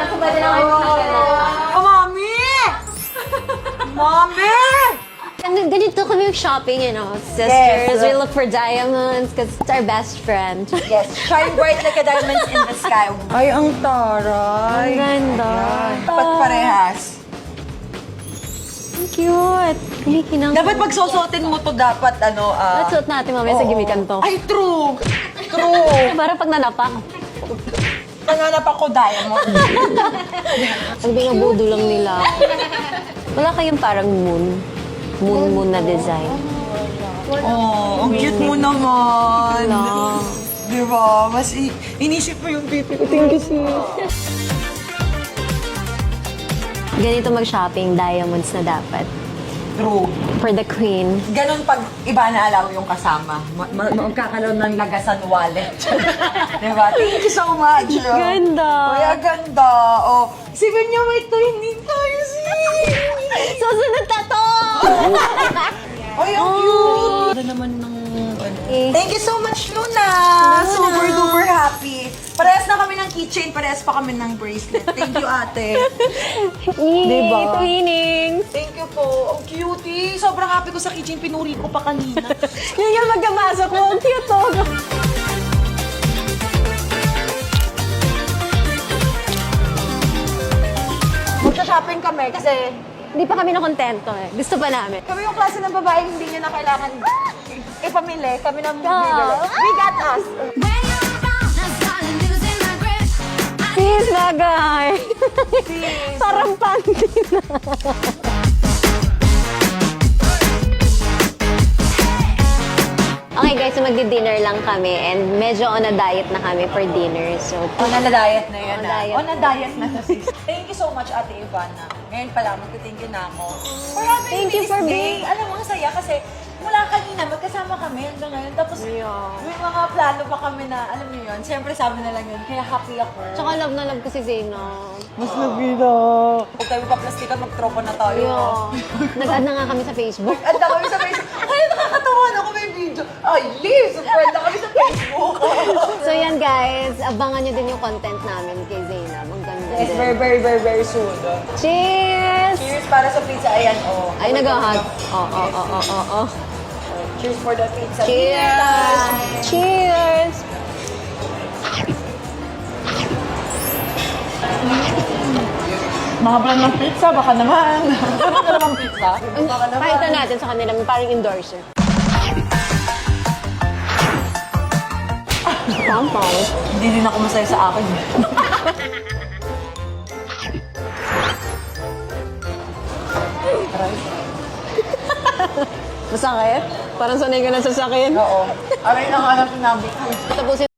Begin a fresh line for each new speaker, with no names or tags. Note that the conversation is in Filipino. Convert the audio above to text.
So, pwede na kayo
Oh, Mami! Mami!
And then, ganito kami shopping, you know, sisters.
Yes.
We look for diamonds because it's our best friend.
Yes, shine bright like a diamond in the sky. Ay, ang taray.
Ang ganda.
Dapat parehas.
Ang cute. Kinikinang.
Dapat pag susuotin mo to, dapat
Let's suot natin mamaya sa gimikan to.
Ay, true! True!
Parang pag nanapak.
Nanganap ako diamond.
Pag binabudo lang nila. Wala kayong parang moon na design.
Oh, ang cute mo naman.
Wala.
Di ba? Mas inisip mo yung pipi ko. Thank you, sis.
Ganito mag-shopping, diamonds na dapat.
True.
For the queen.
Ganon pag iba na alaw yung kasama. Magkakaroon ng lagasan wallet. Diba? Thank you so much.
Ganda.
Kuya, ganda. Oh, isipin niyo, may twinning tayo, sis.
Susunod na to!
Ay, ang cute. Ganda naman ng... Thank you so much, Luna. Super duper happy. Parehas na kami ng keychain, parehas pa kami ng bracelet. Thank you, ate. Diba?
Twinning!
Thank you po. Ang cutie. Sobrang happy ko sa keychain. Pinuri ko pa kanina.
Yun yung magkamasok mo. Ang cute to.
Magsa-shopping kami kasi
Hindi pa kami nakontento eh. Gusto pa namin.
kami yung klase ng babaeng hindi niya na kailangan ipamili. Kami na bibili. We got us.
Sis, bagay. Parang panty na. Okay guys, so magdi-dinner lang kami and medyo on a diet na kami for dinner. So,
On a diet na yan.
On diet.
On a diet na sis. Thank you so much, Ate Ivana. Ngayon pala, magte-thank you na ako. For having
Thank
me
you
this
for
day.
being-
Alam mo, ang saya kasi mula kanina, magkasama kami hanggang ngayon. Tapos
Yeah.
may mga plano pa kami na, alam mo yun, siyempre sabi na lang yun. Kaya happy ako.
tsaka love na love ko si Zayna.
Mas nabida. Huwag tayo paplastikan, magtropa na tayo.
Yeah. Nag-add na nga kami sa Facebook.
At kami sa Facebook. Ay, nakakatawa na ako may video. Ay, Liz! Friend na kami sa Facebook.
So yan guys, abangan nyo din yung content namin kay Zainab. Ang ganda
Yes,
din.
very soon.
Cheers!
Cheers para sa pizza. Ayan, oh.
Ay, nag-hug. Oh.
Cheers for the pizza.
Cheers! Cheers!
Mga brand ng pizza, baka naman. Ano na naman pizza? Baka naman.
Pakita natin sa kanila, parang endorser. Pampang.
Hindi din ako masaya sa akin.
Masakit? Parang sanay ka na sa sakit.
Oo. Aray na nga na sinabi ko.
Tapusin